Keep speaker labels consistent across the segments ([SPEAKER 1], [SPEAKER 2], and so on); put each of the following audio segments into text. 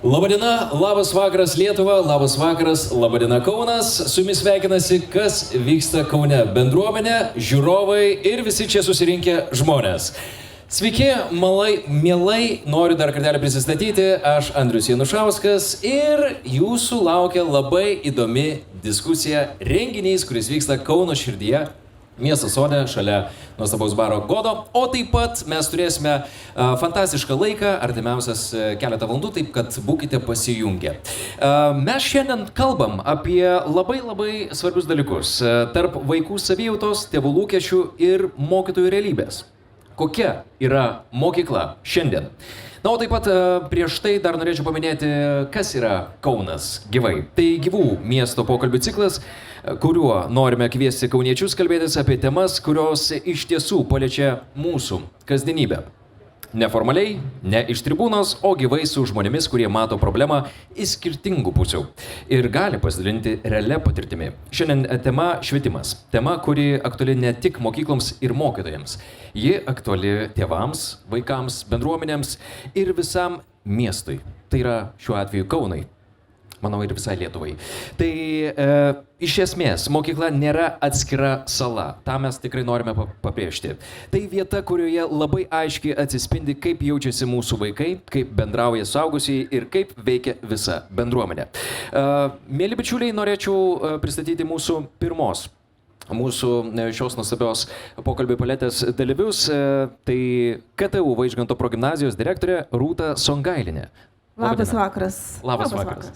[SPEAKER 1] Labadiena, labas vakaras Lietuva, labas vakaras, labadiena Kaunas. Su jumis sveikinasi, kas vyksta Kaune. Bendruomenė, žiūrovai ir visi čia susirinkę žmonės. Sveiki, mielai, noriu dar kartelį prisistatyti. Aš Andrius Janušauskas ir jūsų laukia labai įdomi diskusija, renginys, kuris vyksta Kauno širdyje, miesto sode, šalia nuostabaus baro Godo, o taip pat mes turėsime fantastišką laiką, artimiausias keletą valandų, taip kad būkite pasijungę. Mes šiandien kalbam apie labai svarbius dalykus tarp vaikų savijautos, tėvų lūkesčių ir mokytojų realybės. Kokia yra mokykla šiandien? Na, o taip pat prieš tai dar norėčiau paminėti, kas yra Kaunas gyvai. Tai gyvų miesto pokalbių ciklas, kuriuo norime kviesti kauniečius kalbėtis apie temas, kurios iš tiesų paliečia mūsų kasdienybę. Neformaliai, ne iš tribūnos, o gyvai su žmonėmis, kurie mato problemą iš skirtingų pusių ir gali pasidalinti realia patirtimi. Šiandien tema švietimas. Tema, kuri aktuali ne tik mokykloms ir mokytojams. Ji aktuali tėvams, vaikams, bendruomenėms ir visam miestui. Tai yra šiuo atveju Kaunui. Manau, ir visai Lietuvai. Tai iš esmės, mokykla nėra atskira sala. Ta mes tikrai norime pabrėžti. Tai vieta, kurioje labai aiškiai atsispindi, kaip jaučiasi mūsų vaikai, kaip bendrauja suaugusieji ir kaip veikia visa bendruomenė. Mėly bičiuliai, norėčiau pristatyti mūsų šios nuostabios pokalbių paletės dalyvius. Tai KTU Vaižganto progimnazijos direktorė Rūta Songailinė.
[SPEAKER 2] Labas vakaras.
[SPEAKER 1] Labas vakaras.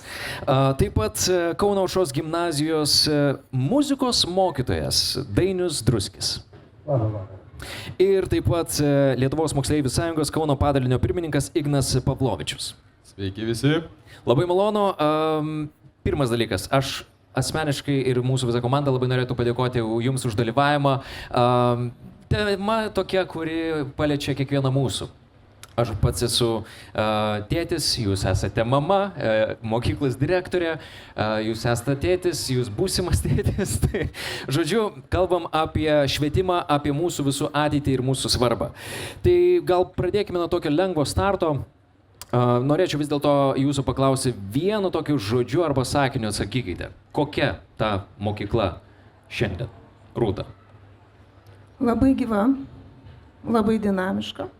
[SPEAKER 1] Taip pat Kauno Aušros gimnazijos muzikos mokytojas Dainius Druskis.
[SPEAKER 3] Labas vakaras.
[SPEAKER 1] Ir taip pat Lietuvos moksleivių sąjungos Kauno padalinio pirmininkas Ignas Pavlovičius.
[SPEAKER 4] Sveiki visi.
[SPEAKER 1] Labai malonu. Pirmas dalykas, aš asmeniškai ir mūsų visa komanda labai norėtų padėkoti jums už dalyvavimą. Tema tokia, kuri paliečia kiekvieną mūsų. Aš pats esu tėtis, jūs esate mama, mokyklos direktorė, jūs esate tėtis, jūs būsimas tėtis. Tai, žodžiu, kalbam apie švietimą, apie mūsų visų ateitį ir mūsų svarbą. Tai gal pradėkime nuo tokio lengvo starto. Norėčiau vis dėlto jūsų paklausyti vienu tokiu žodžiu arba sakiniu, atsakykite. Kokia ta mokykla šiandien? Rūta.
[SPEAKER 2] Labai gyva, labai dinamiška.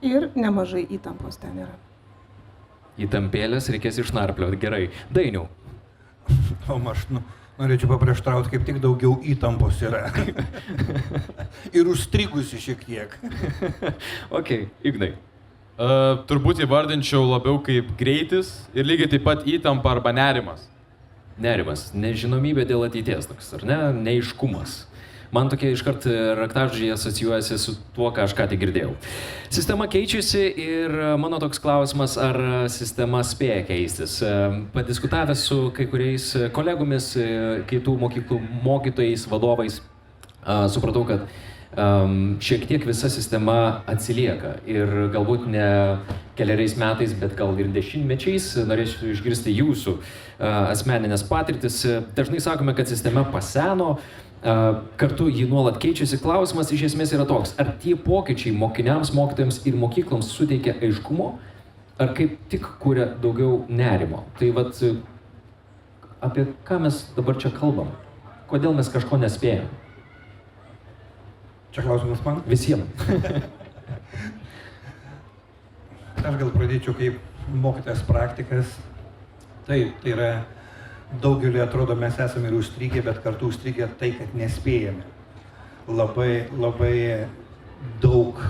[SPEAKER 2] Ir nemažai įtampos ten yra.
[SPEAKER 1] Įtampėlės reikės išnarplioti. Gerai. Dainiau.
[SPEAKER 3] Aš norėčiau paprieštrauti, kaip tik daugiau įtampos yra. Ir užstrigusi šiek tiek.
[SPEAKER 1] Ok, Ignai.
[SPEAKER 4] Turbūt įvardinčiau labiau kaip greitis ir lygiai taip pat įtampa arba nerimas.
[SPEAKER 1] Nerimas, nežinomybė dėl ateities toks, ar ne? Neaiškumas. Man tokie iškart raktažodžiai asocijuojasi su tuo, ką aš ką tik girdėjau. Sistema keičiasi ir mano toks klausimas, ar sistema spėja keistis. Padiskutavęs su kai kuriais kolegomis, kitų mokyklų mokytojais, vadovais, supratau, kad šiek tiek visa sistema atsilieka ir galbūt ne keliariais metais, bet gal ir dešimtmečiais. Norėčiau išgirsti jūsų asmeninės patirtis. Dažnai sakome, kad sistema paseno, kartu jį nuolat keičiasi. Klausimas iš esmės yra toks, ar tie pokyčiai mokiniams, mokytojams ir mokykloms suteikia aiškumo, ar kaip tik kuria daugiau nerimo. Tai vat, apie ką mes dabar čia kalbam? Kodėl mes kažko nespėjam?
[SPEAKER 3] Čia klausimas man?
[SPEAKER 1] Visiems.
[SPEAKER 3] Aš gal pradėčiau kaip mokytojas praktikas. Taip, tai yra daugeliu atrodo mes esame ir užstrigę, bet kartu užstrigę tai, kad nespėjame. Labai daug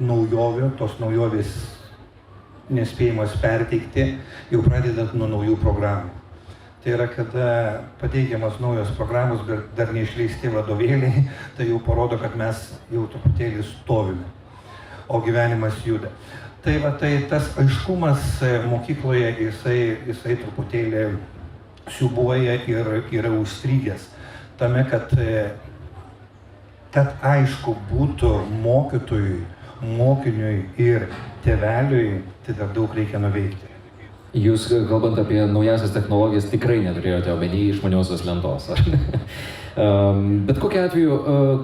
[SPEAKER 3] naujovių, tos naujovės nespėjimas perteikti, jau pradedant nuo naujų programų. Tai yra, kada pateikiamas naujos programos, bet dar neišleisti vadovėliai, tai jau parodo, kad mes jau truputėlį stovime, o gyvenimas juda. Tai tas aiškumas mokykloje, jisai truputėlį siūbuoja ir yra užstrigęs tame, kad aišku būtų mokytojui, mokiniui ir tėveliui, tai dar daug reikia nuveikti.
[SPEAKER 1] Jūs, kalbant apie naujasias technologijas, tikrai neturėjote omeny išmaniosios lentos, ar ne? Bet kokiu atveju,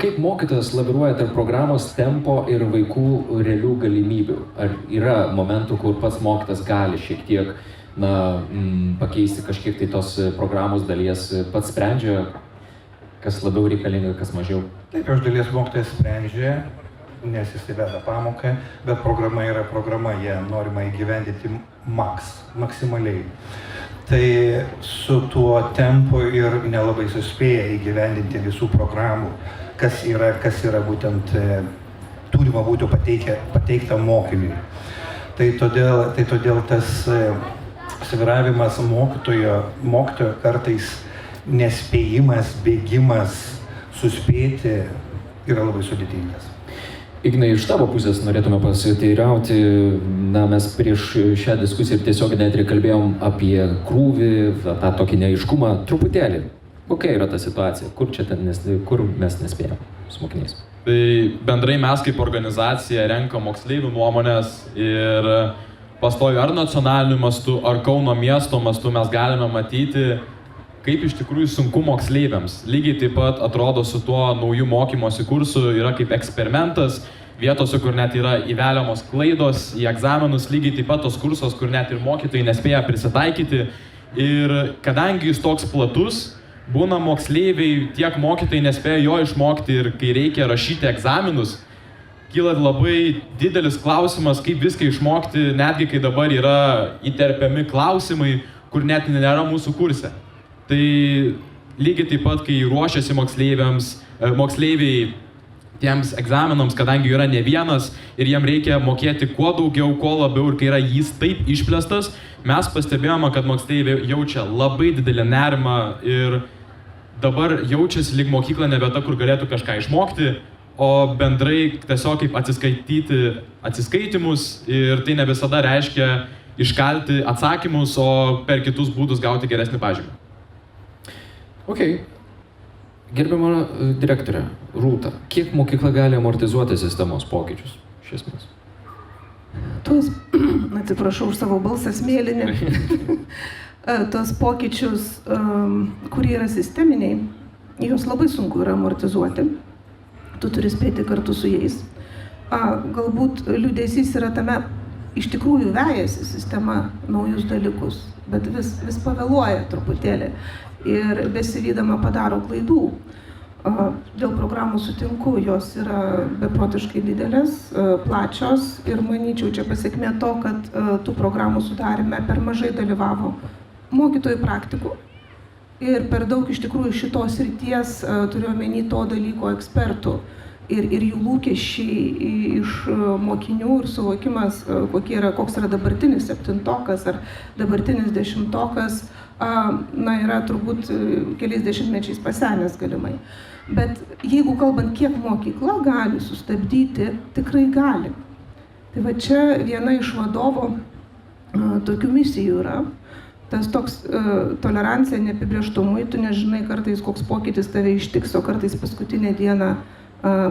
[SPEAKER 1] kaip mokytojas laviruoja tarp programos tempo ir vaikų realių galimybių? Ar yra momentų, kur pats mokytojas gali šiek tiek pakeisti kažkiek tai tos programos dalies, pats sprendžia, kas labiau reikalinga, kas mažiau?
[SPEAKER 3] Taip, iš dalies mokytojas sprendžia, nes jis įveda pamoką, bet programa yra programa, ją norima įgyvendinti maksimaliai. Tai su tuo tempu ir nelabai suspėja įgyvendinti visų programų, kas yra būtent turima būti pateikta mokiniui. Tai todėl tas sviravimas mokytojo kartais nespėjimas, bėgimas, suspėti yra labai sudėtingas.
[SPEAKER 1] Ignai, iš tavo pusės norėtume pasiteirauti, mes prieš šią diskusiją tiesiog netgi kalbėjom apie krūvį, tą tokį neaiškumą, truputėlį. Kokia yra ta situacija? Kur mes nespėjom su mokiniais?
[SPEAKER 4] Tai bendrai mes kaip organizacija renkam moksleivių nuomonės ir pastoju ar nacionaliniu mastu, ar Kauno miesto mastu mes galime matyti, kaip iš tikrųjų sunku moksleiviams. Lygiai taip pat atrodo su tuo naujų mokymosi kursu yra kaip eksperimentas, vietose, kur net yra įveliamos klaidos į egzaminus, lygiai taip pat tos kursos, kur net ir mokytojai nespėja prisitaikyti. Ir kadangi jis toks platus, būna moksleiviai, tiek mokytojai nespėja jo išmokti ir kai reikia rašyti egzaminus, kyla labai didelis klausimas, kaip viską išmokti, netgi kai dabar yra įterpiami klausimai, kur net nėra mūsų kurse. Tai lygiai taip pat, kai ruošiasi moksleiviai tiems egzaminams, kadangi yra ne vienas ir jiem reikia mokėti kuo daugiau, kuo labiau ir kai yra jis taip išplėstas, mes pastebėjome, kad moksleiviai jaučia labai didelį nerimą ir dabar jaučiasi lyg mokykla ne vieta, kur galėtų kažką išmokti, o bendrai tiesiog kaip atsiskaitimus ir tai ne visada reiškia iškalti atsakymus, o per kitus būdus gauti geresnį pažymį.
[SPEAKER 1] Ok. Gerbiama direktorė, Rūta, kiek mokykla gali amortizuoti sistemos pokyčius, iš esmės?
[SPEAKER 2] Atsiprašau už savo balsą smėlinį. Tos pokyčius, kurie yra sisteminiai, juos labai sunku yra amortizuoti. Tu turi spėti kartu su jais. Galbūt liūdesys yra tame, iš tikrųjų vejasi sistema naujus dalykus, bet vis pavėluoja truputėlį. Ir besivydama padaro klaidų. Dėl programų sutinku, jos yra beprotiškai didelės, plačios ir manyčiau, čia pasiekmė to, kad tų programų sudarime per mažai dalyvavo mokytojų praktikų ir per daug iš tikrųjų šitos srities, turiu omeny to dalyko ekspertų ir jų lūkesčiai iš mokinių ir suvokimas, koks yra dabartinis 7-tokas ar dabartinis 10-tokas, yra turbūt keliais dešimtmečiais pasenęs galimai. Bet jeigu kalbant, kiek mokykla gali sustabdyti, tikrai gali. Tai va čia viena iš vadovo tokių misijų yra. Tas toks tolerancija neapibrėžtumui, tu nežinai kartais, koks pokytis tave ištiks, o kartais paskutinę dieną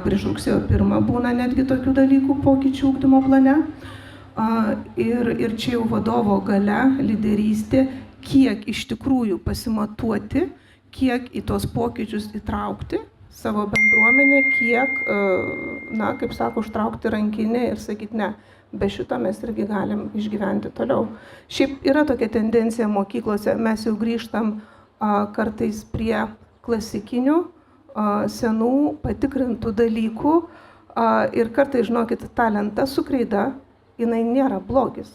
[SPEAKER 2] prieš rugsėjo 1 būna netgi tokių dalykų pokyčių ugdymo plane. Ir čia jau vadovo galia, lyderystė, kiek iš tikrųjų pasimatuoti, kiek į tos pokyčius įtraukti savo bendruomenę, kiek, kaip sako, užtraukti rankinę ir sakyti, ne, be šito mes irgi galim išgyventi toliau. Šiaip yra tokia tendencija mokyklose, mes jau grįžtam kartais prie klasikinių, senų, patikrintų dalykų ir kartais, žinokit, ta lenta su kreida, jinai nėra blogis.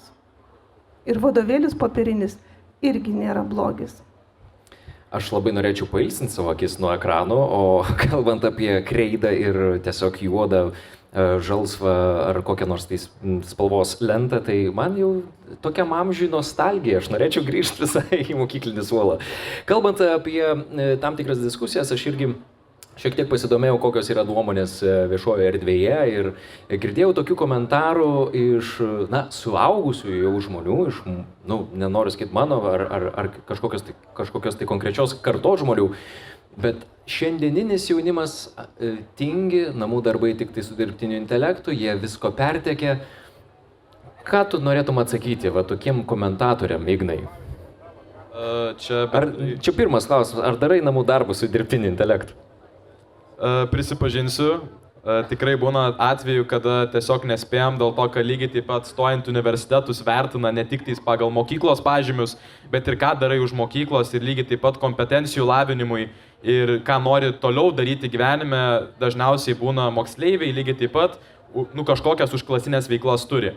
[SPEAKER 2] Ir vadovėlis popierinis irgi nėra blogis.
[SPEAKER 1] Aš labai norėčiau pailsinti savo akis nuo ekrano, o kalbant apie kreidą ir tiesiog juodą, žalsvą ar kokią nors tai spalvos lentą, tai man jau tokiam amžiui nostalgija, aš norėčiau grįžti visai į mokyklinį suolą. Kalbant apie tam tikras diskusijas, aš irgi šiek tiek pasidomėjau, kokios yra nuomonės viešojoje erdvėje ir girdėjau tokių komentarų iš, suaugusių jau žmonių, iš, nenoriu sakyti mano ar kažkokios tai konkrečios kartos žmonių, bet šiandieninis jaunimas tingi, namų darbai tik tai su dirbtiniu intelektu, jie visko pertekia. Ką tu norėtum atsakyti tokiem komentatoriam, Ignai? Čia pirmas klausimas, ar darai namų darbus su dirbtiniu intelektu?
[SPEAKER 4] Prisipažinsiu, tikrai būna atvejų, kada tiesiog nespėjom dėl to, kad lygiai taip pat stojant universitetus vertina ne tik tais pagal mokyklos pažymius, bet ir ką darai už mokyklos ir lygiai taip pat kompetencijų lavinimui ir ką nori toliau daryti gyvenime, dažniausiai būna moksleiviai lygiai taip pat kažkokias užklasinės veiklas turi.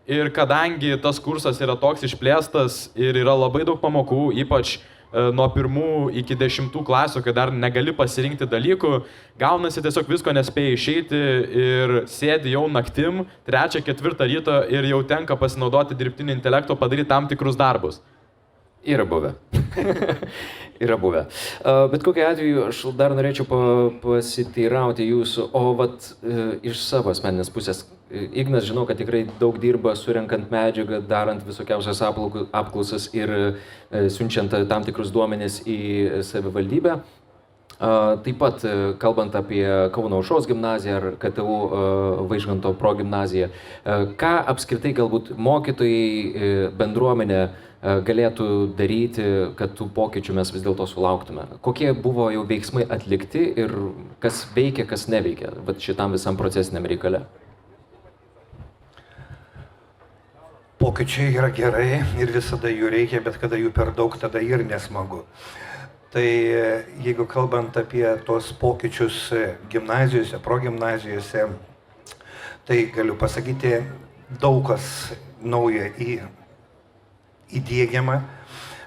[SPEAKER 4] Ir kadangi tas kursas yra toks išplėstas ir yra labai daug pamokų, ypač nuo 1 iki 10 klasių, kai dar negali pasirinkti dalykų, gaunasi tiesiog visko nespėja išeiti ir sėdi jau naktim, 3, 4 ryto ir jau tenka pasinaudoti dirbtinio intelekto padaryti tam tikrus darbus.
[SPEAKER 1] Yra buvę. Yra buvę. Bet kokiu atveju aš dar norėčiau pasiteirauti jūsų, o iš savo asmeninės pusės. Ignas, žinau, kad tikrai daug dirba surenkant medžiagą, darant visokiausias apklausas ir siunčiant tam tikrus duomenis į savivaldybę. Taip pat, kalbant apie Kauno Aušros gimnaziją ar KTU Vaižganto progimnaziją, ką apskritai galbūt mokytojai, bendruomenė galėtų daryti, kad tų pokyčių mes vis dėlto sulauktume? Kokie buvo jau veiksmai atlikti ir kas veikia, kas neveikia šitam visam procesiniam reikale?
[SPEAKER 3] Pokyčiai yra gerai ir visada jų reikia, bet kada jų per daug, tada ir nesmagu. Tai jeigu kalbant apie tos pokyčius gimnazijose, progimnazijose, tai galiu pasakyti, daug kas nauja įdiegiama,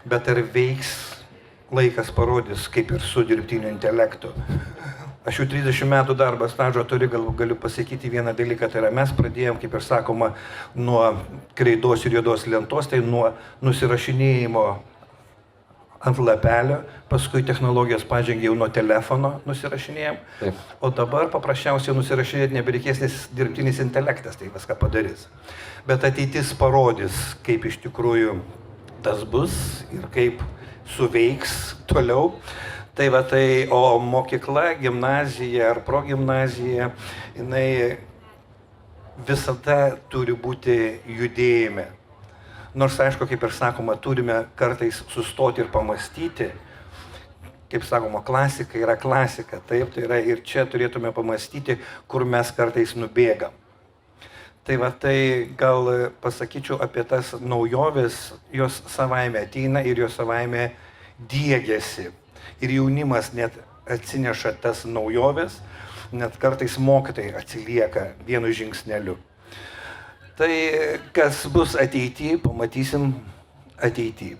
[SPEAKER 3] bet ar veiks, laikas parodys, kaip ir su dirbtiniu intelektu. Aš jau 30 metų darbo stažo turiu, galiu pasakyti vieną dalyką, tai yra mes pradėjom, kaip ir sakoma, nuo kreidos ir juodos lentos, tai nuo nusirašinėjimo ant lapelio, paskui technologijos pažengė jau nuo telefono nusirašinėjom, o dabar paprasčiausiai nusirašinėti nebereikės, nes dirbtinis intelektas tai viską padarys. Bet ateitis parodys, kaip iš tikrųjų tas bus ir kaip suveiks toliau. O mokykla, gimnazija ar progimnazija, jinai visada turi būti judėjime. Nors, aišku, kaip ir sakoma, turime kartais sustoti ir pamastyti. Kaip sakoma, klasika yra klasika. Taip, tai yra ir čia turėtume pamastyti, kur mes kartais nubėgam. Tai gal pasakyčiau apie tas naujoves, jos savaime ateina ir jos savaime diegiasi. Ir jaunimas net atsineša tas naujoves, net kartais mokytojai atsilieka vienu žingsneliu. Tai kas bus ateityje, pamatysim ateityje.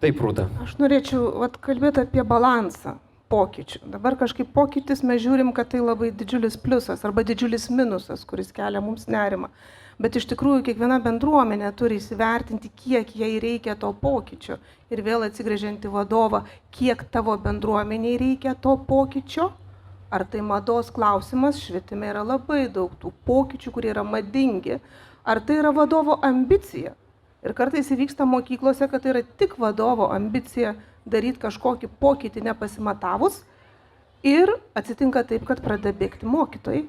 [SPEAKER 1] Taip, Rūta.
[SPEAKER 2] Aš norėčiau kalbėti apie balansą pokyčių. Dabar kažkaip pokytis mes žiūrim, kad tai labai didžiulis pliusas arba didžiulis minusas, kuris kelia mums nerimą. Bet iš tikrųjų kiekviena bendruomenė turi įsivertinti, kiek jai reikia to pokyčio. Ir vėl atsigręžiant į vadovą, kiek tavo bendruomeniai reikia to pokyčio. Ar tai mados klausimas, švietime yra labai daug tų pokyčių, kurie yra madingi. Ar tai yra vadovo ambicija? Ir kartais įvyksta mokyklose, kad tai yra tik vadovo ambicija daryti kažkokį pokytį nepasimatavus. Ir atsitinka taip, kad pradeda bėgti mokytojai,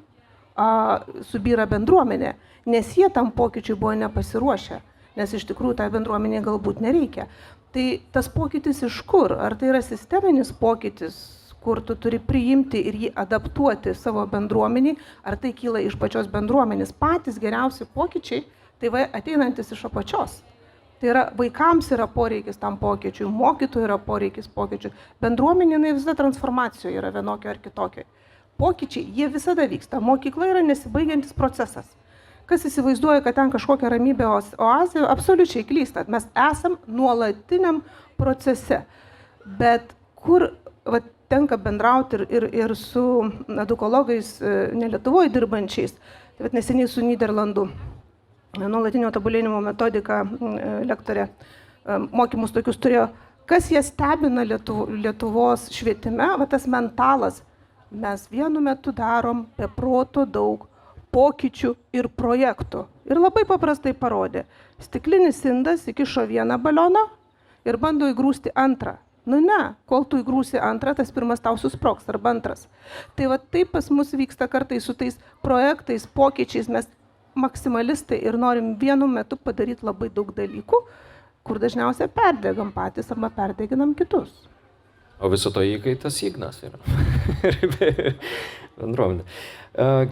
[SPEAKER 2] subyra bendruomenė, nes jie tam pokyčiui buvo nepasiruošę, nes iš tikrųjų tai bendruomenė galbūt nereikia. Tai tas pokytis iš kur? Ar tai yra sisteminis pokytis, kur tu turi priimti ir jį adaptuoti savo bendruomeniai, ar tai kyla iš pačios bendruomenės? Patys geriausi pokyčiai, tai ateinantis iš apačios. Tai yra, vaikams yra poreikis tam pokyčiui, mokytojų yra poreikis pokyčiui, bendruomenė visada transformacijoje yra vienokio ar kitokio. Pokyčiai, jie visada vyksta. Mokykla yra nesibaigiantis procesas. Kas įsivaizduoja, kad ten kažkokia ramybė oazė, absoliučiai klysta. Mes esam nuolatiniam procese. Bet kur tenka bendrauti ir su edukologais ne Lietuvoje dirbančiais, tai neseniai su Nyderlandų nuolatinio tobulėjimo metodika lektorė mokymus tokius turėjo. Kas jie stebina Lietuvos švietime, tas mentalas. Mes vienu metu darom be proto daug pokyčių ir projektų. Ir labai paprastai parodė. Stiklinis indas įkišo vieną balioną ir bando įgrūsti antrą. Nu ne, kol tu įgrūsi antrą, tas pirmas tau susprogs arba antras. Tai taip pas mus vyksta kartais su tais projektais, pokyčiais. Mes maksimalistai ir norim vienu metu padaryti labai daug dalykų, kur dažniausiai perdegam patys arba perdeginam kitus.
[SPEAKER 1] O viso to įkaitas Ignas yra. Bendruomenė.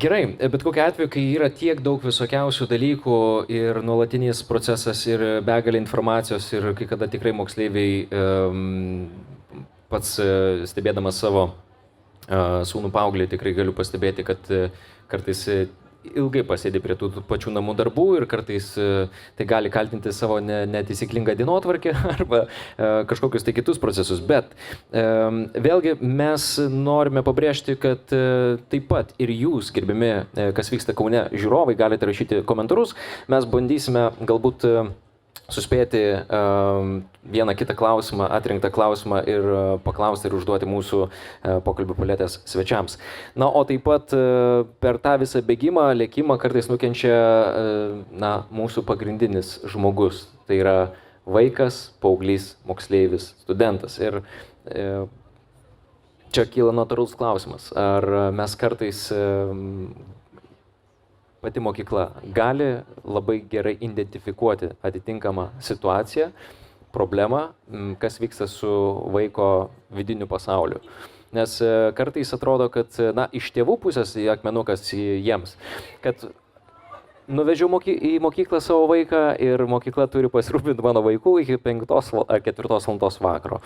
[SPEAKER 1] Gerai, bet kokiu atveju, kai yra tiek daug visokiausių dalykų ir nuolatinis procesas ir begalė informacijos ir kai kada tikrai moksleiviai pats stebėdamas savo sūnų paauglį tikrai galiu pastebėti, kad kartais ilgai pasėdi prie tų pačių namų darbų ir kartais tai gali kaltinti savo neteisinglingą dienotvarkę arba kažkokius tai kitus procesus. Bet vėlgi mes norime pabrėžti, kad taip pat ir jūs, gerbiami, kas vyksta Kaune žiūrovai, galite rašyti komentarus. Mes bandysime galbūt suspėti vieną kitą klausimą, atrinktą klausimą ir paklausti ir užduoti mūsų pokalbių paletės svečiams. Na, o taip pat per tą visą bėgimą, lėkimą kartais nukenčia mūsų pagrindinis žmogus. Tai yra vaikas, paauglys, moksleivis, studentas. Ir čia kyla natūralus klausimas. Ar mes kartais pati mokykla gali labai gerai identifikuoti atitinkamą situaciją, problemą, kas vyksta su vaiko vidiniu pasauliu. Nes kartais atrodo, kad iš tėvų pusės akmenukas jiems, kad nuvežiau į mokyklą savo vaiką ir mokykla turi pasirūpinti mano vaikų iki 5 ar 4 valandos vakaro.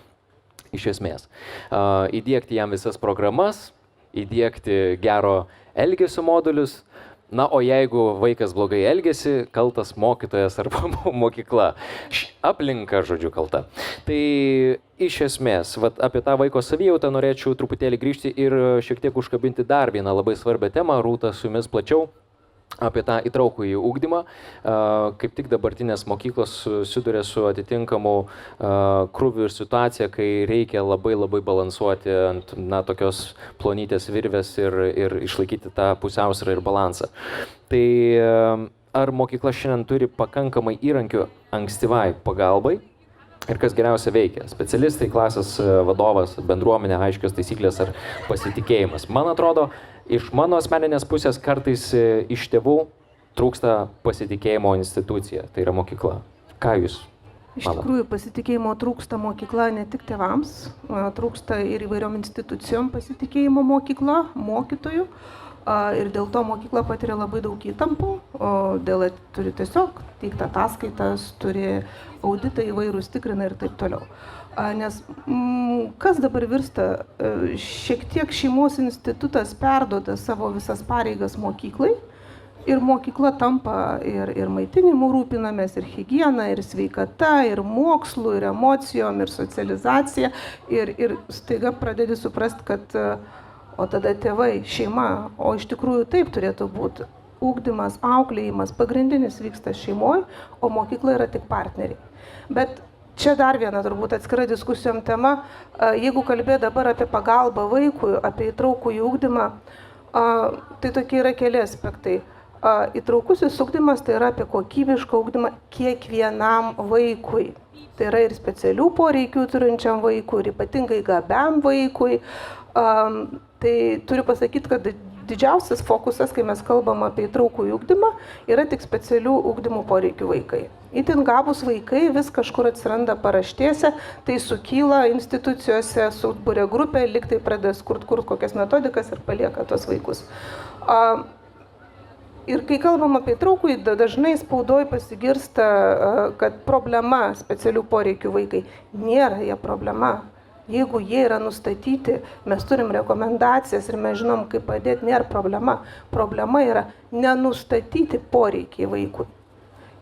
[SPEAKER 1] Iš esmės. Įdiegti jam visas programas, įdiegti gero elgesio modulius. Na, o jeigu vaikas blogai elgiasi, kaltas mokytojas arba mokykla. Aplinka, žodžiu, kalta. Tai iš esmės, apie tą vaiko savijautą norėčiau truputėlį grįžti ir šiek tiek užkabinti dar vieną labai svarbią temą. Rūta, su jumis plačiau apie tą įtraukųjį ugdymą. Kaip tik dabartinės mokyklos susiduria su atitinkamu krūviu ir situacija, kai reikia labai balansuoti ant tokios plonytės virvės ir išlaikyti tą pusiausvyrą ir balansą. Tai ar mokykla šiandien turi pakankamai įrankių ankstyvai pagalbai? Ir kas geriausia veikia? Specialistai, klasės vadovas, bendruomenė, aiškios taisyklės ar pasitikėjimas? Man atrodo, iš mano asmeninės pusės kartais iš tėvų trūksta pasitikėjimo institucija, tai yra mokykla. Ką jūs manot?
[SPEAKER 2] Iš tikrųjų, pasitikėjimo trūksta mokykla ne tik tėvams, trūksta ir įvairiom institucijom pasitikėjimo mokykla, mokytojų. Ir dėl to mokykla patiria labai daug įtampų, turi tiesiog teikti ataskaitas, turi auditą įvairūs tikrina ir taip toliau. Nes kas dabar virsta, šiek tiek šeimos institutas perduoda savo visas pareigas mokyklai ir mokykla tampa ir maitinimu rūpinamės, ir higiena, ir sveikata, ir mokslu, ir emocijom, ir socializacija ir staiga pradedi suprasti, kad o tada tėvai, šeima, o iš tikrųjų taip turėtų būti. Ugdymas, auklėjimas, pagrindinis vyksta šeimoje, o mokykla yra tik partneriai. Bet čia dar viena turbūt atskira diskusijom tema. Jeigu kalbėt dabar apie pagalbą vaikui, apie įtraukųjį ugdymą, tai tokie yra keli aspektai. Įtraukusis ugdymas tai yra apie kokybišką ugdymą kiekvienam vaikui. Tai yra ir specialių poreikių turinčiam vaikui, ir ypatingai gabiam vaikui. Tai turiu pasakyti, kad didžiausias fokusas, kai mes kalbam apie įtraukųjį ugdymą, yra tik specialių ugdymų poreikių vaikai. Itin gabūs vaikai vis kažkur atsiranda paraštėse, tai sukyla institucijose, subūrė grupę, lyg tai pradeda kurt kokias metodikas ir palieka tos vaikus. Ir kai kalbam apie įtraukųjį, dažnai spaudoj pasigirsta, kad problema specialių poreikių vaikai. Nėra jie problema. Jeigu jie yra nustatyti, mes turim rekomendacijas ir mes žinom, kaip padėti, nėra problema. Problema yra nenustatyti poreikiai vaikui.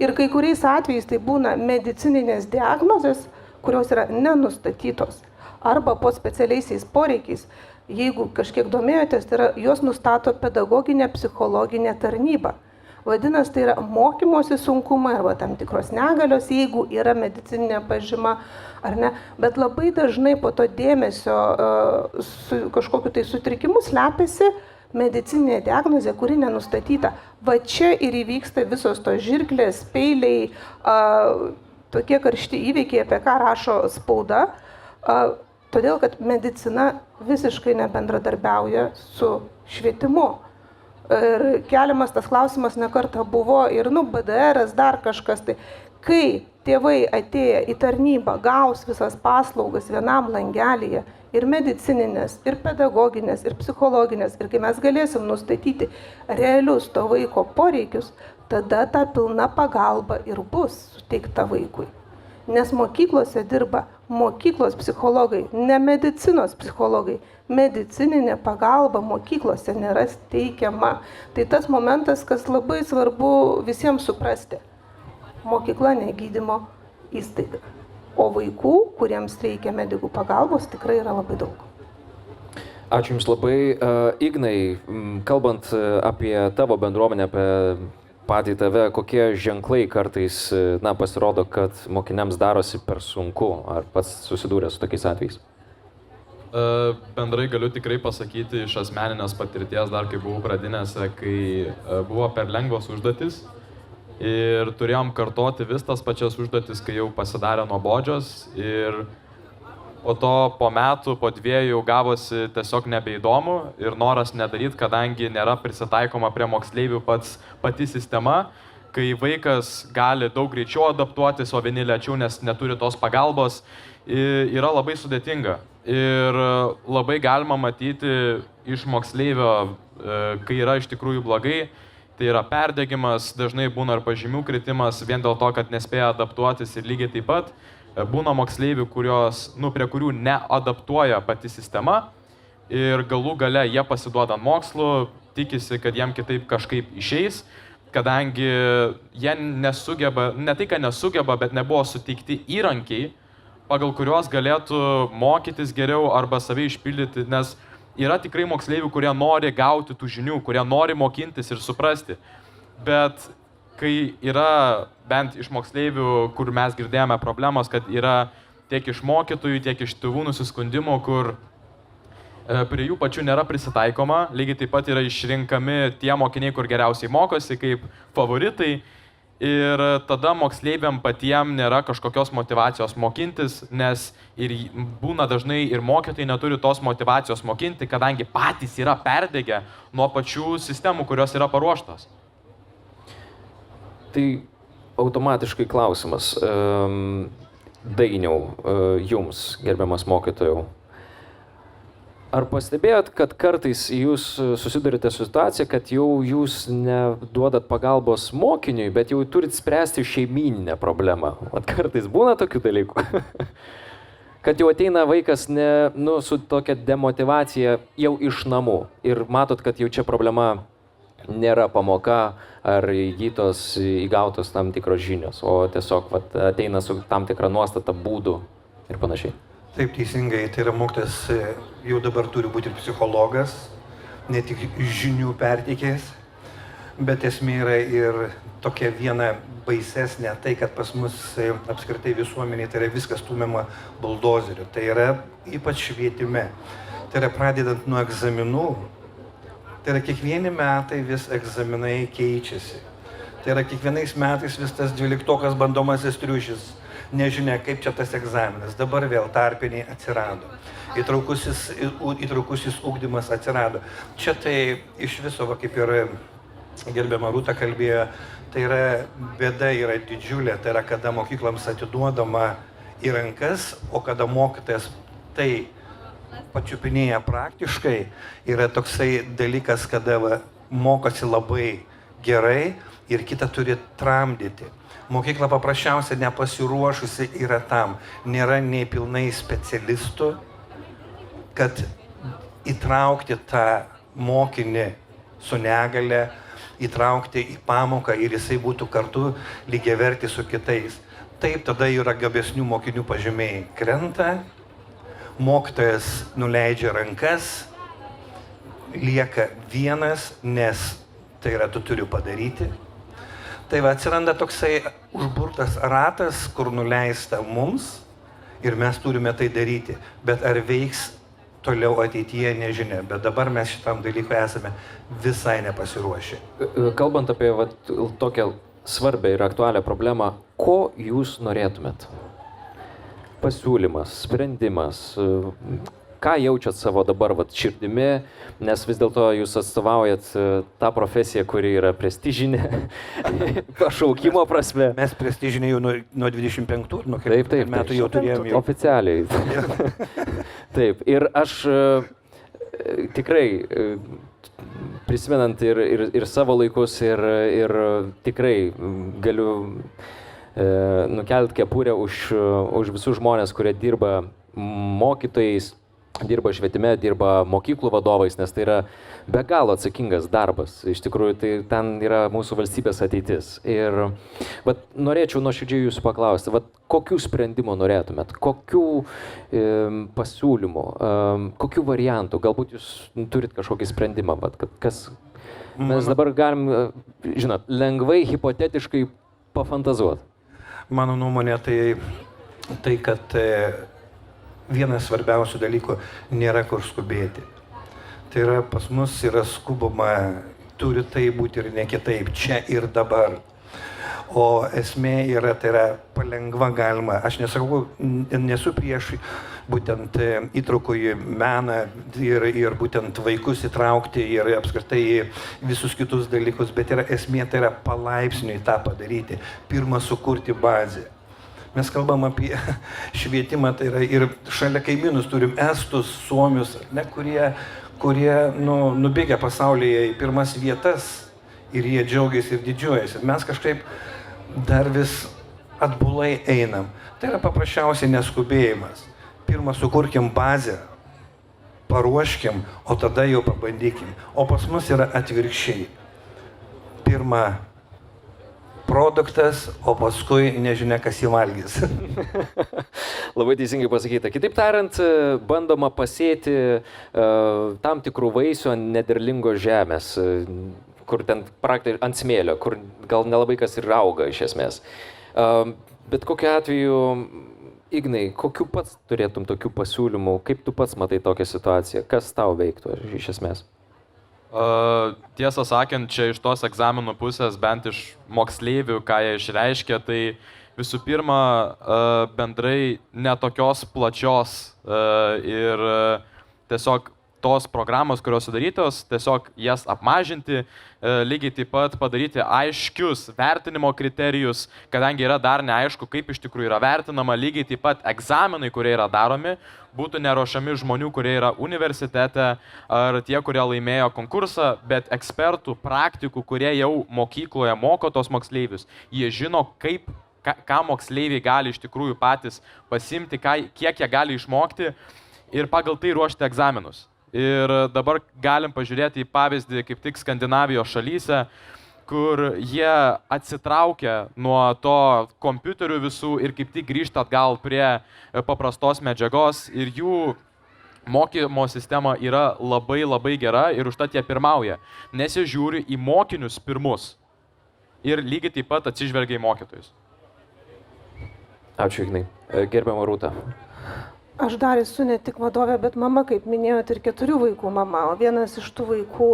[SPEAKER 2] Ir kai kuriais atvejais tai būna medicininės diagnozės, kurios yra nenustatytos. Arba po specialiaisiais poreikiais, jeigu kažkiek domėjotės, tai yra, jos nustato pedagoginė psichologinė tarnyba. Vadinasi, tai yra mokymosi sunkumai arba tam tikros negalios, jeigu yra medicininė pažyma ar ne. Bet labai dažnai po to dėmesio kažkokiu tai sutrikimu slepiasi medicininė diagnozė, kuri nenustatyta. Va čia ir įvyksta visos tos žirklės, peiliai, tokie karšti įvykiai, apie ką rašo spauda, todėl kad medicina visiškai nebendradarbiauja su švietimu. Ir keliamas tas klausimas nekartą buvo ir, BDR'as, dar kažkas. Tai kai tėvai atėję į tarnybą gaus visas paslaugas vienam langelyje, ir medicininės, ir pedagoginės, ir psichologinės, ir kai mes galėsim nustatyti realius to vaiko poreikius, tada ta pilna pagalba ir bus suteikta vaikui. Nes mokyklose dirba mokyklos psichologai, ne medicinos psichologai. Medicininė pagalba mokyklose nėra teikiama. Tai tas momentas, kas labai svarbu visiems suprasti. Mokykla ne gydymo įstaiga. O vaikų, kuriems reikia medikų pagalbos, tikrai yra labai daug.
[SPEAKER 1] Ačiū Jums labai. Ignai, kalbant apie tavo bendruomenę, apie patį tave, kokie ženklai kartais pasirodo, kad mokiniams darosi per sunku, ar pats susidūrė su tokiais atvejais?
[SPEAKER 4] Bendrai galiu tikrai pasakyti iš asmeninės patirties, dar kai buvau pradinėse, kai buvo per lengvos užduotis ir turėjom kartoti vis tas pačias užduotis, kai jau pasidarė nuobodžios ir po to po metų, po 2 jau gavosi tiesiog nebeįdomu ir noras nedaryti, kadangi nėra prisitaikoma prie moksleivių pati sistema, kai vaikas gali daug greičiau adaptuotis, o vieni lėčiau, nes neturi tos pagalbos, yra labai sudėtinga. Ir labai galima matyti iš moksleivio, kai yra iš tikrųjų blogai, tai yra perdegimas, dažnai būna ir pažymių kritimas vien dėl to, kad nespėja adaptuotis ir lygiai taip pat būna moksleivių, prie kurių neadaptuoja pati sistema ir galų gale jie pasiduoda mokslu, tikisi, kad jiem kitaip kažkaip išeis, kadangi jie nesugeba, ne tai, kad nesugeba, bet nebuvo suteikti įrankiai, pagal kuriuos galėtų mokytis geriau arba save išpildyti, nes yra tikrai moksleivių, kurie nori gauti tų žinių, kurie nori mokintis ir suprasti. Bet kai yra bent iš moksleivių, kur mes girdėjome problemos, kad yra tiek iš mokytojų, tiek iš tėvų nusiskundimų, kur prie jų pačių nėra prisitaikoma, lygiai taip pat yra išrinkami tie mokiniai, kur geriausiai mokosi, kaip favoritai. Ir tada moksleiviam patiem nėra kažkokios motyvacijos mokintis, nes ir būna dažnai ir mokytojai neturi tos motyvacijos mokinti, kadangi patys yra perdegę nuo pačių sistemų, kurios yra paruoštos.
[SPEAKER 1] Tai automatiškai klausimas. Dainiau, jums, gerbiamas mokytojau. Ar pastebėjot, kad kartais jūs susidurite su situacija, kad jau jūs neduodat pagalbos mokiniui, bet jau turit spręsti šeimyninę problemą? Kartais būna tokių dalykų. Kad jau ateina vaikas su tokia demotyvacija jau iš namų ir matot, kad jau čia problema nėra pamoka ar įgautos tam tikros žinios, o tiesiog ateina su tam tikra nuostata būdų ir panašiai.
[SPEAKER 3] Taip, teisingai, tai yra mokytojas jau dabar turi būti ir psichologas, ne tik žinių perteikėjas, bet esmė yra ir tokia viena baisesnė, tai kad pas mus apskritai visuomenėje tai yra viskas stumiama buldozeriu, tai yra ypač švietime, tai yra pradedant nuo egzaminų, tai yra kiekvieni metai vis egzaminai keičiasi, tai yra kiekvienais metais vis tas 12-okas bandomasis triušis. Nežinia, kaip čia tas egzaminas, dabar vėl tarpiniai atsirado, įtraukusis ugdymas atsirado. Čia tai iš viso, kaip ir gerbiama Rūta kalbėjo, tai yra bėda, yra didžiulė, tai yra kada mokykloms atiduodama į rankas, o kada mokytojas tai pačiupinėja praktiškai, yra toksai dalykas, kada mokosi labai gerai ir kitą turi tramdyti. Mokykla paprasčiausiai nepasiruošusi yra tam. Nėra nei pilnai specialistų, kad įtraukti tą mokinį su negale, įtraukti į pamoką ir jisai būtų kartu lygiavertis su kitais. Taip, tada yra gabesnių mokinių pažymiai krenta, mokytojas nuleidžia rankas, lieka vienas, nes tai yra tu turi padaryti. Tai atsiranda toksai užburtas ratas, kur nuleista mums ir mes turime tai daryti. Bet ar veiks toliau ateityje, nežinia. Bet dabar mes šitam dalykui esame visai nepasiruošę.
[SPEAKER 1] Kalbant apie tokią svarbę ir aktualią problemą, ko jūs norėtumėt? Pasiūlymas, sprendimas, ką jaučiat savo dabar širdimi, nes vis dėlto jūs atstovaujat tą profesiją, kuri yra prestižinė, pašaukimo prasme.
[SPEAKER 3] Mes prestižiniai jau nuo 25 metų jau turėjome.
[SPEAKER 1] Oficialiai. Taip, ir aš tikrai, prisimenant ir savo laikus, ir tikrai galiu nukelt kepurę už visus žmonės, kurie dirba mokytojais, dirba švietime, dirba mokyklų vadovais, nes tai yra be galo atsakingas darbas. Iš tikrųjų, tai ten yra mūsų valstybės ateitis. Ir norėčiau nuoširdžiai jūsų paklausti, kokių sprendimų norėtumėt, kokių pasiūlymų, kokių variantų, galbūt jūs turit kažkokį sprendimą, mes dabar galim, žinot, lengvai, hipotetiškai pafantazuoti.
[SPEAKER 3] Mano nuomonė tai kad vienas svarbiausių dalykų nėra kur skubėti. Tai yra pas mus yra skubama, turi tai būti ir ne kitaip, čia ir dabar. O esmė yra, tai yra palengva galima. Aš nesu prieš būtent įtraukųjį meną ir būtent vaikus įtraukti ir apskritai visus kitus dalykus, bet esmė tai yra palaipsniui tą padaryti. Pirma, sukurti bazę. Mes kalbam apie švietimą, tai yra ir šalia kaimynus turim estus, suomius, kurie nubėgia pasaulyje į pirmas vietas ir jie džiaugiasi ir didžiuojasi. Mes kažkaip dar vis atbulai einam. Tai yra paprasčiausiai neskubėjimas. Pirma, sukurkim bazę, paruoškim, o tada jau pabandykim. O pas mus yra atvirkščiai. Pirma, produktas, o paskui nežinia, kas jį valgys.
[SPEAKER 1] Labai teisingai pasakyta. Kitaip tariant, bandoma pasėti tam tikrų vaisių ant nederlingos žemės, kur ten praktiškai ant smėlio, kur gal nelabai kas ir auga iš esmės. Bet kokiu atveju, Ignai, kokiu pats turėtum tokių pasiūlymų, kaip tu pats matai tokią situaciją, kas tau veiktų iš esmės?
[SPEAKER 4] Tiesą sakant, čia iš tos egzaminų pusės, bent iš moksleivių, ką jie išreiškia, tai visų pirma, bendrai netokios plačios ir tiesiog tos programos, kurios sudarytos, tiesiog jas apmažinti, lygiai taip pat padaryti aiškius vertinimo kriterijus, kadangi yra dar neaišku, kaip iš tikrųjų yra vertinama, lygiai taip pat egzaminai, kurie yra daromi, būtų neruošiami žmonių, kurie yra universitete ar tie, kurie laimėjo konkursą, bet ekspertų, praktikų, kurie jau mokykloje moko tos moksleivius. Jie žino, ką moksleiviai gali iš tikrųjų patys pasimti, kiek jie gali išmokti ir pagal tai ruošti egzaminus. Ir dabar galim pažiūrėti į pavyzdį kaip tik Skandinavijos šalyse, kur jie atsitraukia nuo to kompiuterių visų ir kaip tik grįžta atgal prie paprastos medžiagos ir jų mokymo sistema yra labai labai gera ir užtat jie pirmauja, nes jie žiūri į mokinius pirmus ir lygiai taip pat atsižvelgia į mokytojus.
[SPEAKER 1] Ačiū, Ignai. Gerbiama Rūta.
[SPEAKER 2] Aš dar esu ne tik vadovė, bet mama, kaip minėjot, ir 4 vaikų mama, o vienas iš tų vaikų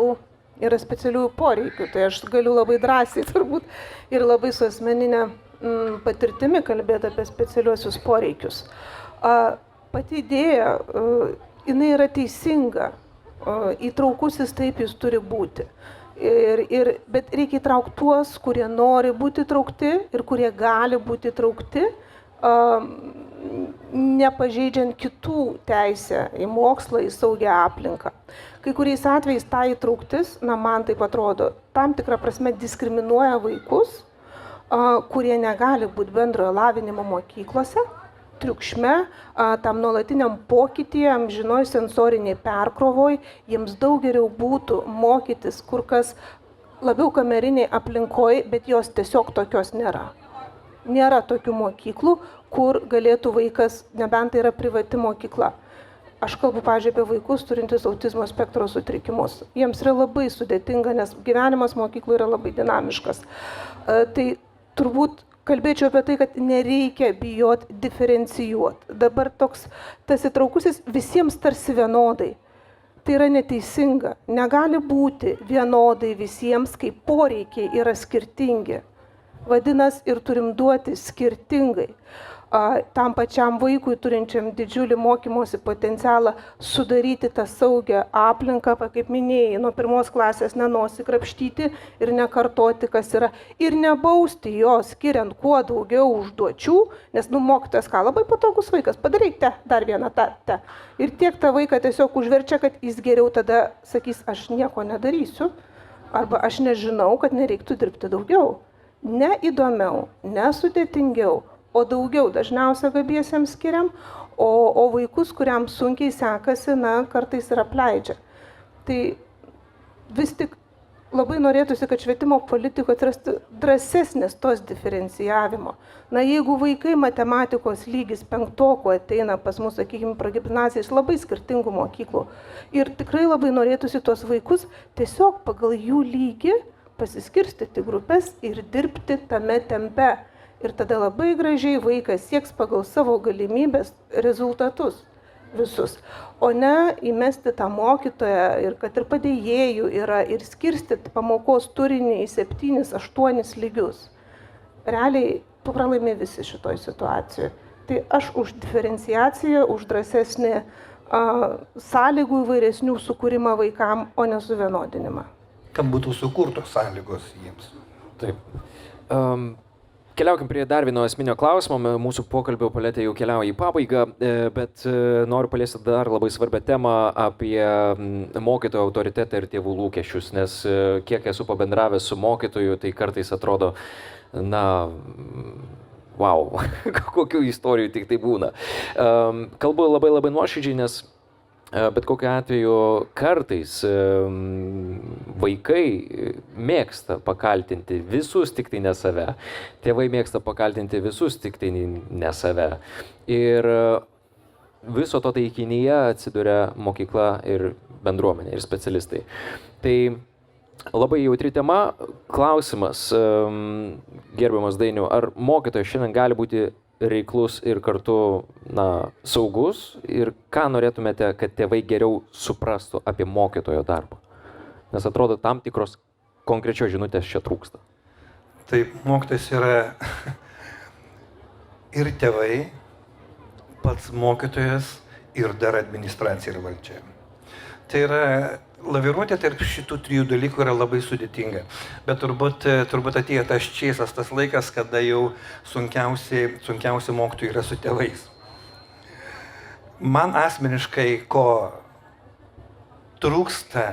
[SPEAKER 2] yra specialiųjų poreikių, tai aš galiu labai drąsiai turbūt ir labai su asmeninė patirtimi kalbėti apie specialiuosius poreikius. Pati idėja, jinai yra teisinga, įtraukusis taip jis turi būti. Bet reikia įtraukti tuos, kurie nori būti įtraukti ir kurie gali būti įtraukti, nepažeidžiant kitų teisę į mokslą, į saugią aplinką. Kai kuriais atvejais ta įtrauktis, man taip atrodo, tam tikrą prasme diskriminuoja vaikus, kurie negali būti bendrojo lavinimo mokyklose, triukšme, tam nuolatiniam pokytyje, amžinoj sensoriniai perkrovoj, jiems daug geriau būtų mokytis kur kas labiau kameriniai aplinkoj, bet jos tiesiog tokios nėra. Nėra tokių mokyklų, kur galėtų vaikas, nebent tai yra privati mokykla. Aš kalbu, pavyzdžiui, apie vaikus turintis autizmo spektro sutrikimus. Jiems yra labai sudėtinga, nes gyvenimas mokyklų yra labai dinamiškas. Tai turbūt kalbėčiau apie tai, kad nereikia bijot diferencijuoti. Dabar tas įtraukusis visiems tarsi vienodai. Tai yra neteisinga. Negali būti vienodai visiems, kai poreikiai yra skirtingi. Vadinas, ir turim duoti skirtingai. tam pačiam vaikui turinčiam didžiulį mokymosi potencialą sudaryti tą saugią aplinką, kaip minėjai, nuo 1 klasės nenosi ir nekartoti, kas yra, ir nebausti jo, skiriant kuo daugiau užduočių, nes mokytojas labai patogus vaikas, padaryk dar vieną tą. Ir tiek tą vaiką tiesiog užverčia, kad jis geriau tada sakys, aš nieko nedarysiu, arba aš nežinau, kad nereiktų dirbti daugiau. Ne įdomiau, nesudėtingiau, o daugiau dažniausia gabiesiems skiriam, o vaikus, kuriam sunkiai sekasi, kartais ir apleidžia. Tai vis tik labai norėtųsi, kad švietimo politikoje atrastų drąsesnės tos diferencijavimo. Jeigu vaikai matematikos lygis 5 ateina pas mus, sakykime, progimnaziją iš labai skirtingų mokyklų, ir tikrai labai norėtųsi tos vaikus tiesiog pagal jų lygį pasiskirstyti grupės ir dirbti tame tempe. Ir tada labai gražiai vaikas sieks pagal savo galimybės rezultatus visus, o ne įmesti tą mokytoją ir kad ir padėjėjų yra ir skirstyti pamokos turinį į 7-8 lygius. Realiai pralaimi visi šitoj situacijoje. Tai aš už diferenciaciją, už drąsesnį sąlygų įvairesnių sukūrimą vaikam, o ne suvienodinimą.
[SPEAKER 3] Kad būtų sukurtos sąlygos jiems.
[SPEAKER 1] Taip. Keliaukim prie dar vieno esminio klausimo, mūsų pokalbio paletė jau keliauja į pabaigą, bet noriu paliesti dar labai svarbią temą apie mokytojo autoritetą ir tėvų lūkesčius, nes kiek esu pabendravęs su mokytoju, tai kartais atrodo, wow, kokių istorijų tik tai būna. Kalbu labai nuoširdžiai, nes bet kokiu atveju kartais vaikai mėgsta pakaltinti visus, tik tai ne save. Tėvai mėgsta pakaltinti visus, tik tai ne save. Ir viso to taikinyje atsiduria mokykla ir bendruomenė, ir specialistai. Tai labai jautri tema. Klausimas, gerbiamas Dainiau, ar mokytojas šiandien gali būti reiklus ir kartu saugus, ir ką norėtumėte, kad tėvai geriau suprastų apie mokytojo darbą? Nes atrodo, tam tikros konkrečios žinutės čia trūksta.
[SPEAKER 3] Taip, mokytojas yra ir tėvai, pats mokytojas ir dar administracija ir valdžia. Tai yra laviruoti tarp šitų 3 dalykų yra labai sudėtinga, bet turbūt atėjo tas čėsas, tas laikas, kada jau sunkiausi mokytojai yra su tėvais. Man asmeniškai, ko trūksta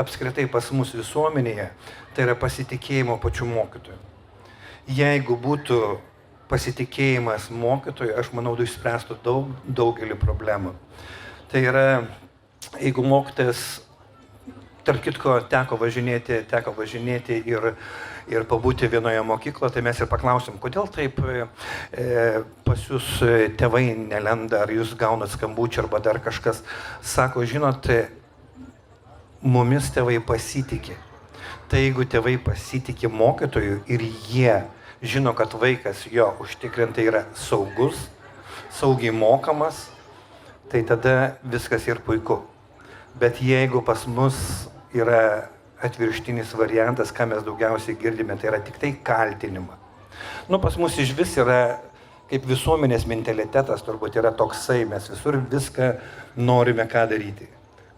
[SPEAKER 3] apskritai pas mus visuomenėje, tai yra pasitikėjimo pačių mokytojų. Jeigu būtų pasitikėjimas mokytojų, aš manau, išspręstų daugelį problemų. Tai yra, jeigu mokytojas, tarp kitko, teko važinėti ir pabūti vienoje mokykloje, tai mes ir paklausim, kodėl taip pas jūs tėvai nelenda, ar jūs gaunat skambučių arba dar kažkas. Sako, žinot, mumis tėvai pasitikė. Tai jeigu tėvai pasitikė mokytojų ir jie žino, kad vaikas jo užtikrintai yra saugus, saugiai mokamas, tai tada viskas ir puiku. Bet jeigu pas mus yra atvirkštinis variantas, ką mes daugiausiai girdime, tai yra tik tai kaltinimą. Pas mus iš vis yra, kaip visuomenės mentalitetas turbūt yra toksai, mes visur viską norime ką daryti,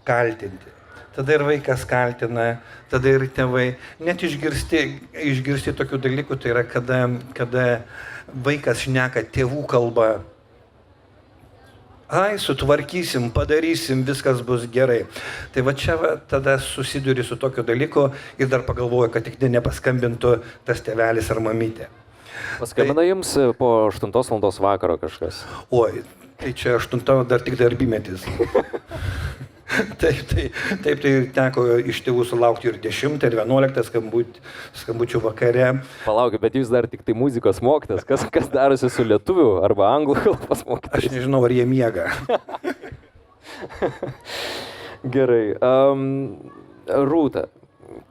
[SPEAKER 3] kaltinti. Tada ir vaikas kaltina, tada ir tėvai. Net išgirsti tokių dalykų, tai yra, kada vaikas šneka tėvų kalbą. Ai, sutvarkysim, padarysim, viskas bus gerai. Tai va čia tada susiduri su tokiu dalyku ir dar pagalvoju, kad tik nepaskambintų tas tėvelis ar mamytė.
[SPEAKER 1] Paskambina jums po 8 valandos vakaro kažkas?
[SPEAKER 3] Oi, tai čia 8 dar tik darbymetis. Taip, tai teko iš tėvų sulaukti ir 10, ir 11 skambučių vakare.
[SPEAKER 1] Palaukit, bet jūs dar tik tai muzikos mokytas. Kas darosi su lietuvių arba anglų kalbos mokytas?
[SPEAKER 3] Aš nežinau, ar jie miega.
[SPEAKER 1] Gerai. Rūta,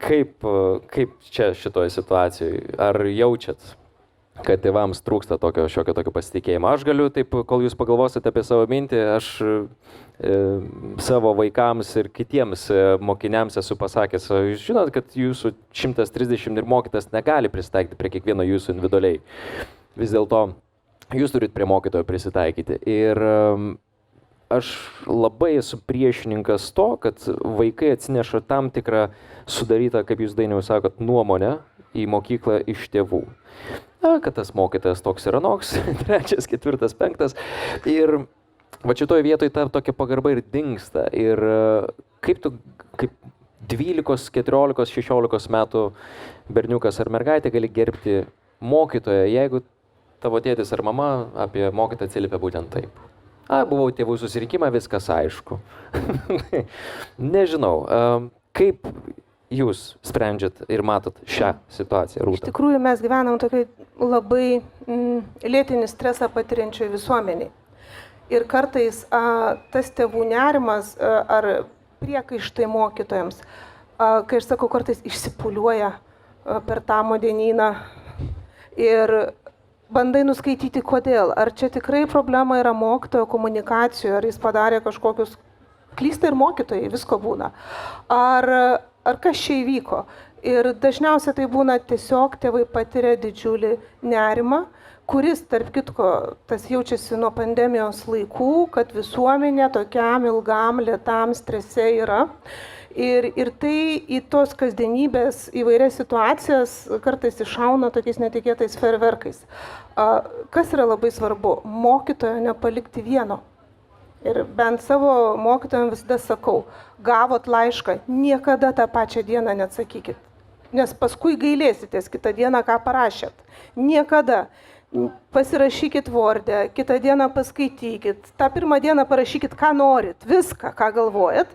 [SPEAKER 1] kaip čia šitoje situacijoje? Ar jaučiat, kad tėvams trūksta šiokio tokio pasitikėjimo? Aš galiu, taip, kol jūs pagalvosite apie savo mintį, aš savo vaikams ir kitiems mokiniams esu pasakęs, jūs žinot, kad jūsų 130 ir mokytas negali pristaikyti prie kiekvieno jūsų individualiai. Vis dėlto jūs turit prie mokytojo prisitaikyti. Ir aš labai esu priešininkas to, kad vaikai atsineša tam tikrą sudarytą, kaip jūs Dainiau sakot, nuomonę į mokyklą iš tėvų. Kad tas mokytojas toks ir anoks, 3., 4., 5. Ir va šitoje vietoje ta tokia pagarba ir dingsta. Ir kaip tu, kaip 12, 14, 16 metų berniukas ar mergaitė gali gerbti mokytoją, jeigu tavo tėtis ar mama apie mokytoją atsiliepia būtent taip. Buvau tėvų susirinkimą, viskas aišku. Nežinau, kaip jūs sprendžiat ir matot šią situaciją, Rūta?
[SPEAKER 2] Iš tikrųjų, mes gyvenam tokiai labai lėtinį stresą patiriančioj visuomeniai. Ir kartais tas tėvų nerimas ar priekaištai mokytojams, kai aš sakau, kartais išsipuliuoja per tą modernyną ir bandai nuskaityti, kodėl. Ar čia tikrai problema yra mokytojo komunikacijoje, ar jis padarė kažkokius, klysta ir mokytojai, visko būna. Ar kas čia įvyko? Ir dažniausiai tai būna tiesiog tėvai patiria didžiulį nerimą, kuris, tarp kitko, tas jaučiasi nuo pandemijos laikų, kad visuomenė tokiam ilgam, lėtam strese yra. Ir tai į tos kasdienybės įvairias situacijas kartais iššauna tokiais netikėtais fejerverkais. Kas yra labai svarbu? Mokytojo nepalikti vieno. Ir bent savo mokytojams visada sakau, gavot laišką, niekada tą pačią dieną neatsakykit. Nes paskui gailėsitės kitą dieną, ką parašėt. Niekada. Pasirašykit Word'e, kitą dieną paskaitykit, tą pirmą dieną parašykit, ką norit, viską, ką galvojat.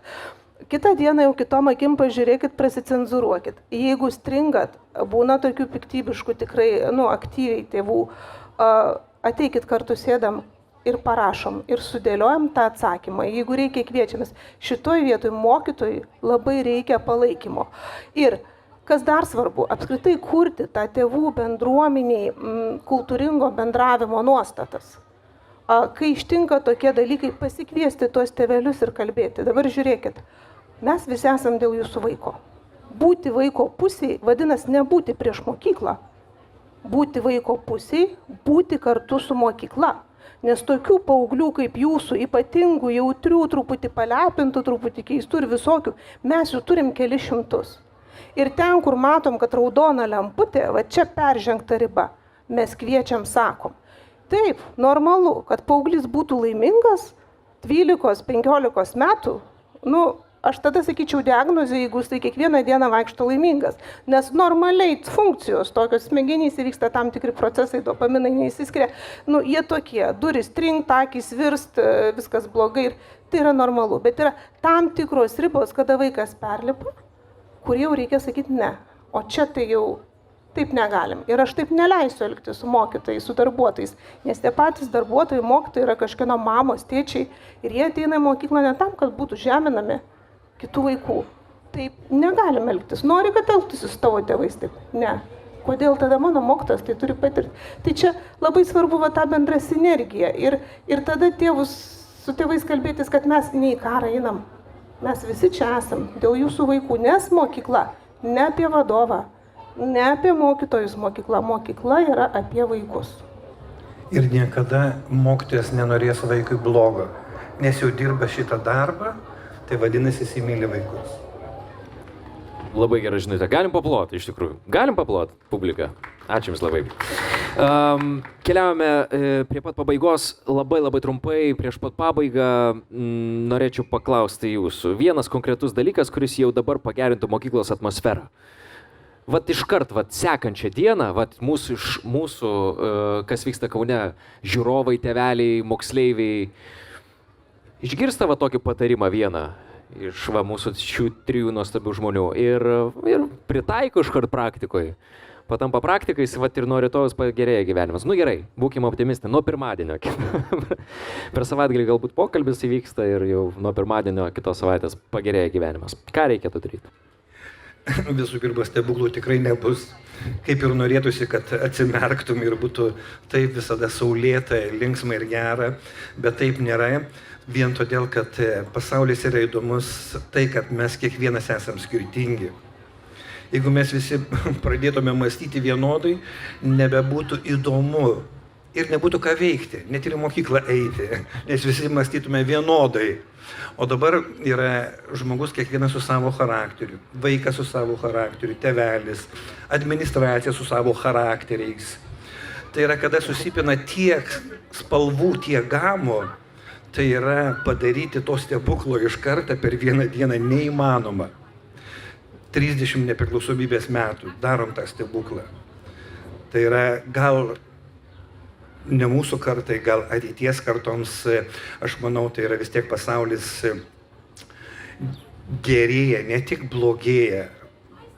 [SPEAKER 2] Kitą dieną jau kitom akim pažiūrėkit, prasicenzūruokit. Jeigu stringat, būna tokių piktybiškų tikrai, aktyviai tėvų, ateikit kartu sėdam ir parašom, ir sudėliojam tą atsakymą. Jeigu reikia, kviečiamės. Šitoj vietoj mokytojui labai reikia palaikymo. Ir kas dar svarbu, apskritai kurti tą tėvų bendruomeniai kultūringo bendravimo nuostatas. Kai ištinka tokie dalykai, pasikviesti tuos tėvelius ir kalbėti. Dabar žiūrėkit, mes visi esam dėl jūsų vaiko. Būti vaiko pusiai vadinasi nebūti prieš mokyklą. Būti vaiko pusiai, būti kartu su mokykla. Nes tokių paauglių kaip jūsų, ypatingų, jautrių, truputį palepintų, truputį keistų ir visokių, mes jų turim kelis šimtus. Ir ten, kur matom, kad raudona lemputė, va čia peržengta riba, mes kviečiam, sakom. Taip, normalu, kad paauglys būtų laimingas 12-15 metų, aš tada sakyčiau diagnozę, jeigu jis tai kiekvieną dieną vaikšto laimingas. Nes normaliai funkcijos, tokios smegenys įvyksta tam tikri procesai, dopaminai neįsiskiria, jie tokie, durys trinkt, akys virst, viskas blogai ir tai yra normalu. Bet yra tam tikros ribos, kada vaikas perlipa, kur jau reikia sakyti ne. O čia tai jau taip negalim. Ir aš taip neleisiu elgtis su mokytojais, su darbuotojais. Nes tie patys darbuotojai, mokytojai yra kažkieno mamos, tėčiai. Ir jie ateina į mokyklą ne tam, kad būtų žeminami kitų vaikų. Taip negalim elgtis. Nori, kad elgtųsi su tavo tėvais taip? Ne. Kodėl tada mano mokytojas tai turi patirti? Tai čia labai svarbu ta bendra sinergija. Ir tada su tėvais kalbėtis, kad mes ne į karą einam. Mes visi čia esam dėl jūsų vaikų, nes mokykla ne apie vadovą, ne apie mokytojus mokykla. Mokykla yra apie vaikus.
[SPEAKER 3] Ir niekada mokytojas nenorės vaikui blogo, nes jau dirba šitą darbą, tai vadinasi, jis įmyli vaikus.
[SPEAKER 1] Labai gerai žinutė. Galim paploti, iš tikrųjų. Galim paploti, publika. Ačiū Jums labai. Keliaujame prie pat pabaigos. Labai trumpai, prieš pat pabaigą norėčiau paklausti Jūsų. Vienas konkretus dalykas, kuris jau dabar pagerintų mokyklos atmosferą. Iškart, sekančią dieną, mūsų, kas vyksta Kaune, žiūrovai, tėveliai, moksleiviai, išgirsta tokį patarimą vieną iš mūsų šių 3 nuostabių žmonių ir pritaiko iškart praktikoje. Patampa praktikais ir nuo rytojus pagerėja gyvenimas. Gerai, būkime optimistai, nuo pirmadienio. Per savaitgalį galbūt pokalbis įvyksta ir jau nuo pirmadienio kitos savaitės pagerėja gyvenimas. Ką reikėtų daryti?
[SPEAKER 3] Visų pirma, stebuklų tikrai nebus. Kaip ir norėtųsi, kad atsimerktum ir būtų taip visada saulėta, linksma ir gera, bet taip nėra. Vien todėl, kad pasaulis yra įdomus tai, kad mes kiekvienas esam skirtingi. Jeigu mes visi pradėtume mąstyti vienodai, nebebūtų įdomu ir nebūtų ką veikti, net ir į mokyklą eiti, nes visi mąstytume vienodai. O dabar yra žmogus kiekvienas su savo charakteriu, vaikas su savo charakteriu, tėvelis, administracija su savo charakteriais. Tai yra, kada susipina tiek spalvų, tiek gamų, tai yra padaryti to stebuklo iš karto per vieną dieną neįmanoma. 30 nepriklausomybės metų darom tą stebuklą. Tai yra gal ne mūsų kartai, gal ateities kartoms, aš manau, tai yra vis tiek pasaulis gerėja, ne tik blogėja.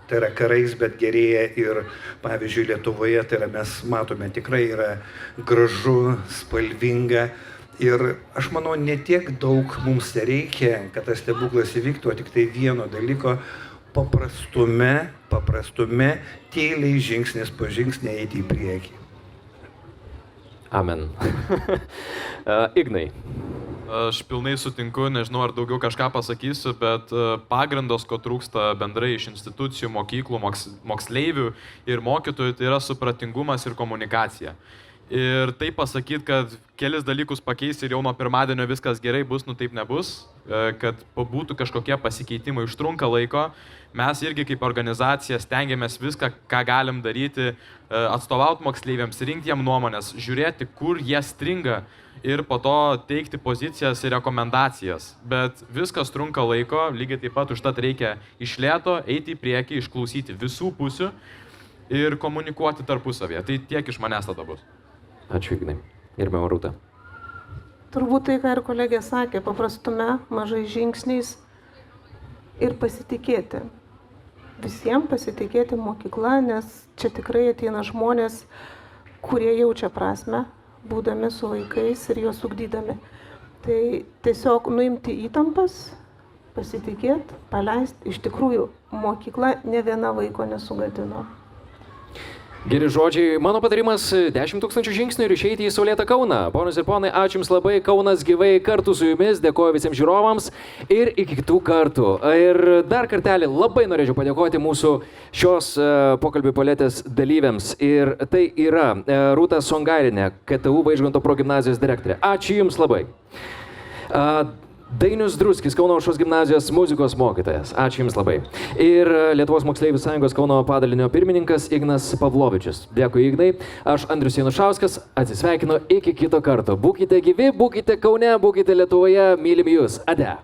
[SPEAKER 3] Tai yra karais, bet gerėja ir, pavyzdžiui, Lietuvoje, tai yra mes matome tikrai yra gražu, spalvinga. Ir aš manau, ne tiek daug mums reikia, kad tas stebuklas įvyktų, o tik tai vieno dalyko paprastume, tyliai žingsnis po žingsnį eiti į priekį.
[SPEAKER 1] Amen. Ignai.
[SPEAKER 4] Aš pilnai sutinku, nežinau ar daugiau kažką pasakysiu, bet pagrindas, ko trūksta bendrai iš institucijų, mokyklų, moksleivių ir mokytojų, tai yra supratingumas ir komunikacija. Ir tai pasakyti, kad kelis dalykus pakeis ir jau nuo pirmadienio viskas gerai bus, nu taip nebus, kad būtų kažkokie pasikeitimai, užtrunka laiko. Mes irgi kaip organizacija stengiamės viską, ką galim daryti, atstovauti moksleiviams, rinkti jiem nuomonės, žiūrėti, kur jie stringa ir po to teikti pozicijas ir rekomendacijas. Bet viskas trunka laiko, lygiai taip pat užtat reikia iš lėto eiti į priekį, išklausyti visų pusių ir komunikuoti tarpusavėje. Tai tiek iš manęs tada bus.
[SPEAKER 1] Ačiū, Ignai. Ir Rūta.
[SPEAKER 2] Turbūt tai, ką ir kolegė sakė, paprastume, mažai žingsniais ir pasitikėti. Visiems pasitikėti mokykla, nes čia tikrai ateina žmonės, kurie jaučia prasme, būdami su vaikais ir juos ugdydami. Tai tiesiog nuimti įtampas, pasitikėti, paleisti. Iš tikrųjų, mokykla ne viena vaiko nesugadino.
[SPEAKER 1] Geri žodžiai. Mano patarimas 10 000 žingsnių ir išeiti į saulėtą Kauną. Ponios ir ponai, ačiū Jums labai. Kaunas gyvai kartu su Jumis. Dėkoju visiems žiūrovams ir iki kitų kartų. Ir dar kartelį labai norėčiau padėkoti mūsų šios pokalbių paletės dalyviams. Ir tai yra Rūta Songairinė, KTU Vaižganto progimnazijos direktorė. Ačiū Jums labai. Dainius Druskis, Kauno Aušros gimnazijos muzikos mokytojas. Ačiū Jums labai. Ir Lietuvos moksleivių sąjungos Kauno padalinio pirmininkas Ignas Pavlovičius. Dėkui, Ignai. Aš Andrius Janušauskas. Atsisveikinu iki kito karto. Būkite gyvi, būkite Kaune, būkite Lietuvoje. Mylim Jūs. Ade.